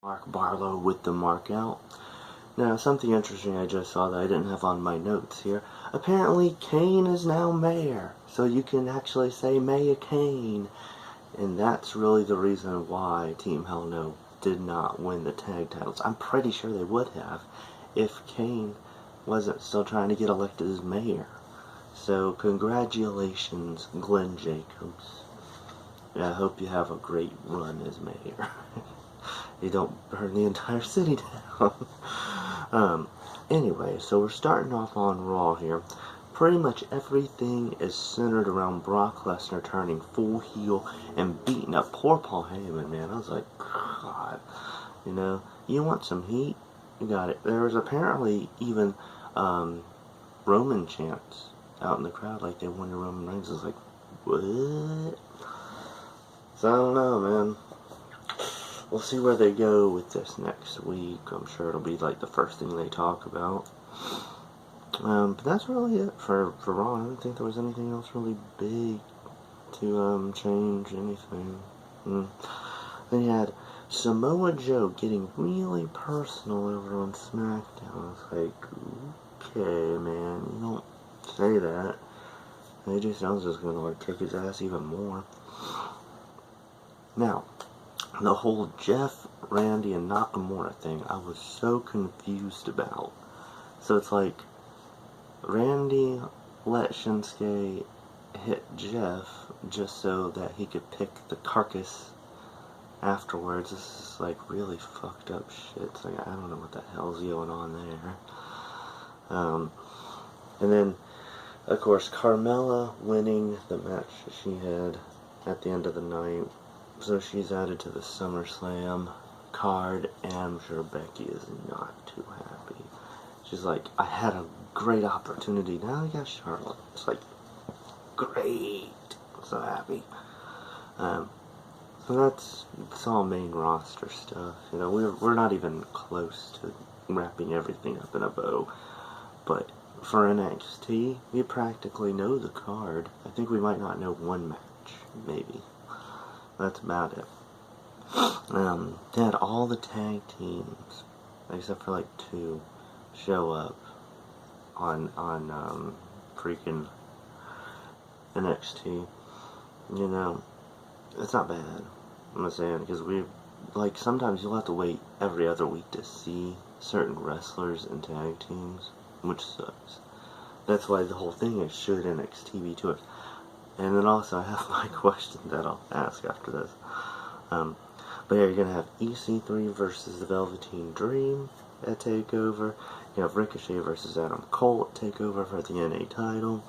Mark Barlow with the mark out. Now, something interesting I just saw that I didn't have on my notes here. Apparently, Kane is now mayor. So you can actually say Mayor Kane. And that's really the reason why Team Hell No did not win the tag titles. I'm pretty sure they would have if Kane wasn't still trying to get elected as mayor. So, congratulations, Glenn Jacobs. I hope you have a great run as mayor. You don't burn the entire city down. Anyway, so we're starting off on Raw here. Pretty much everything is centered around Brock Lesnar turning full heel and beating up poor Paul Heyman, man. I was like, God, you know, you want some heat? You got it. There was apparently even Roman chants out in the crowd like they wanted Roman Reigns. I was like, what? So I don't know, man. We'll see where they go with this next week. I'm sure it'll be like the first thing they talk about. But that's really it for Raw. I don't think there was anything else really big to change anything. Then you had Samoa Joe getting really personal over on Smackdown. It's like, okay, man, you don't say that. AJ Styles is gonna like kick his ass even more. Now, the whole Jeff, Randy, and Nakamura thing, I was so confused about. So it's like, Randy let Shinsuke hit Jeff just so that he could pick the carcass afterwards. This is like really fucked up shit. It's like, I don't know what the hell's going on there. And then, of course, Carmella winning the match that she had at the end of the night. So she's added to the SummerSlam card, and I'm sure Becky is not too happy. She's like, I had a great opportunity, now I got Charlotte. It's like, great. I'm so happy. So that's all main roster stuff. You know, we're not even close to wrapping everything up in a bow. But for NXT, we practically know the card. I think we might not know one match, maybe. That's about it. They had all the tag teams, except for like 2, show up on freaking NXT. You know, it's not bad. I'm saying, because like, sometimes you'll have to wait every other week to see certain wrestlers and tag teams, which sucks. That's why the whole thing is, should NXT be to it? And then also, I have my question that I'll ask after this. But yeah, you're going to have EC3 versus the Velveteen Dream at TakeOver. You have Ricochet versus Adam Cole at TakeOver for the NA title.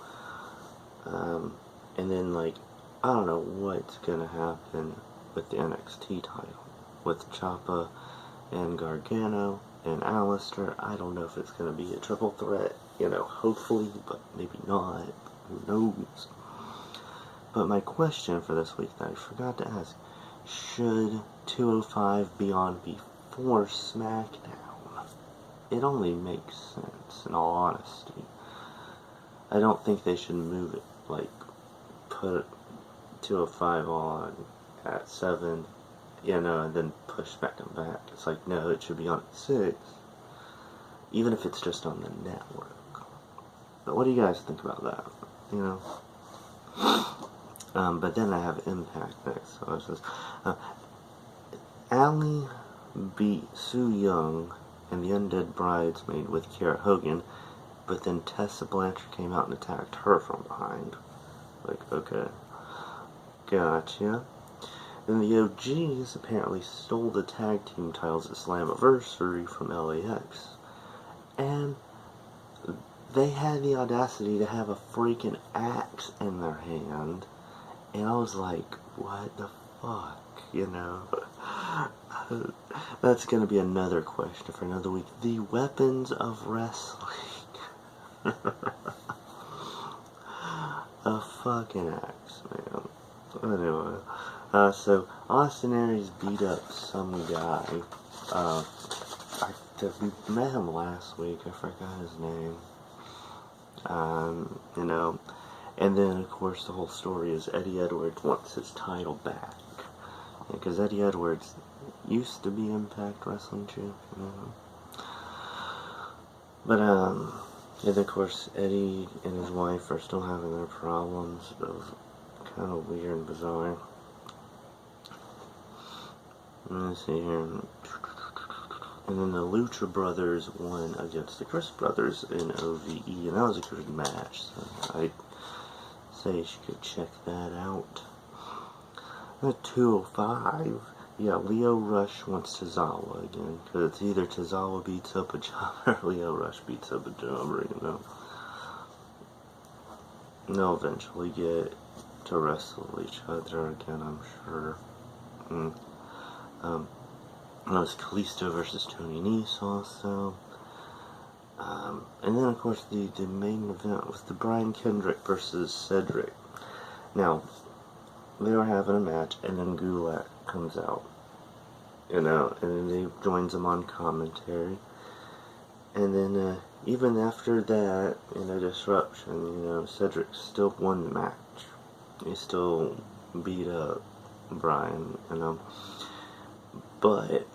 And then, like, I don't know what's going to happen with the NXT title. With Ciampa and Gargano and Alistair. I don't know if it's going to be a triple threat. You know, hopefully, but maybe not. Who knows? But my question for this week that I forgot to ask, should 205 be on before Smackdown? It only makes sense, in all honesty. I don't think they should move it, like, put 205 on at 7, you know, and then push Smackdown back. It's like, no, it should be on at 6, even if it's just on the network. But what do you guys think about that, you know? But then I have Impact next. So it's just, Allie beat Su Yung and the Undead Bridesmaid with Kiera Hogan, but then Tessa Blanchard came out and attacked her from behind. Like, okay. Gotcha. And the OGs apparently stole the tag team titles at Slammiversary from LAX. And they had the audacity to have a freaking axe in their hand. And I was like, what the fuck, you know? That's going to be another question for another week. The weapons of wrestling. A fucking axe, man. Anyway, so Austin Aries beat up some guy. We met him last week. I forgot his name. You know, and then of course the whole story is Eddie Edwards wants his title back, because Eddie Edwards used to be Impact Wrestling champion. But, and of course, Eddie and his wife are still having their problems. It was kind of weird and bizarre. Let's see here. And then the Lucha Brothers won against the Chris Brothers in OVE, and that was a good match, so I'd say you should check that out. At 205, yeah, Leo Rush wants Tozawa again, because it's either Tozawa beats up a jobber or Leo Rush beats up a jobber, you know. And they'll eventually get to wrestle each other again, I'm sure. It was Kalisto versus Tony Nese also. And then, of course, the main event was the Brian Kendrick versus Cedric. Now, they were having a match, and then Gulak comes out. You know, and then he joins them on commentary. And then, even after that, in a disruption, you know, Cedric still won the match. He still beat up Brian, you know. But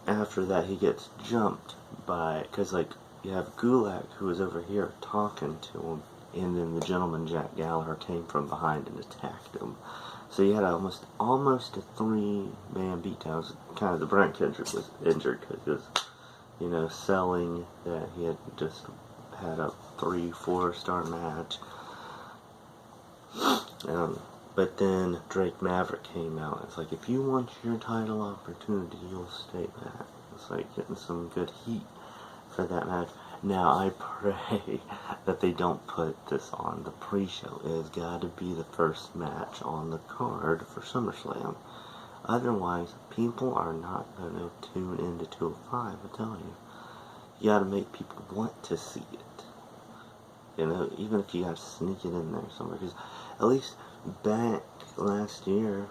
after that, he gets jumped by, because, like, you have Gulak, who was over here talking to him, and then the gentleman Jack Gallagher came from behind and attacked him. So you had almost a 3-man beatdown. Kind of, the Brian Kendrick was injured because he was, you know, selling that he had just had a 3-4 star match. But then Drake Maverick came out. It's like, if you want your title opportunity, you'll stay back. It's like getting some good heat for that match. Now, I pray that they don't put this on the pre-show. It has got to be the first match on the card for SummerSlam. Otherwise, people are not going to tune into 205, I tell you. You got to make people want to see it. You know, even if you got to sneak it in there somewhere. Because at least back last year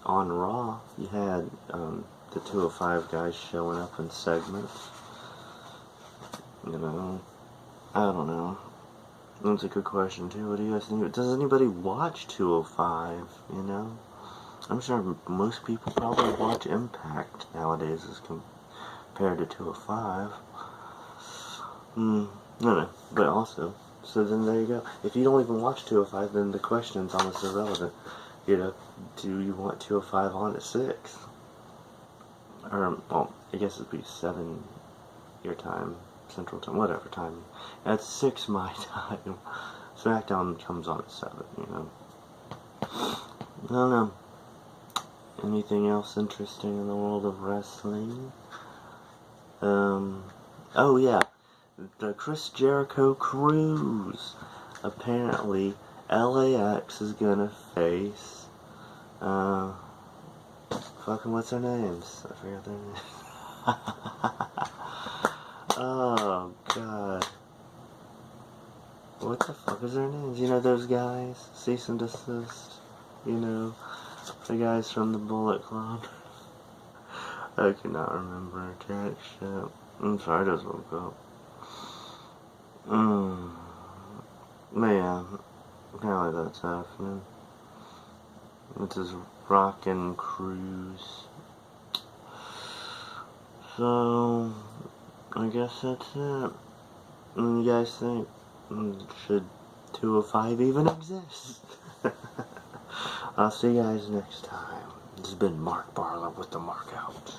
on Raw, you had the 205 guys showing up in segments. You know, I don't know. That's a good question too. What do you guys think? Does anybody watch 205? You know, I'm sure most people probably watch Impact nowadays as compared to 205. No, but also, so then there you go. If you don't even watch 205, then the question's almost irrelevant. You know, do you want 205 on at 6? Or, well, I guess it'd be 7 your time, Central Time, whatever time. At 6 my time. Smackdown comes on at 7, you know. I don't know. Anything else interesting in the world of wrestling? Oh yeah. The Chris Jericho Cruise. Apparently, LAX is gonna face, fucking what's their names? I forgot their names. Oh, God. What the fuck is their names? You know those guys? Cease and Desist? You know, the guys from the Bullet Club? I cannot remember jack shit. I'm sorry, I just woke up. Man, apparently that's happening. It's his rockin' cruise. So, I guess that's it. What do you guys think? Should 205 even exist? I'll see you guys next time. This has been Mark Barlow with the Mark Out.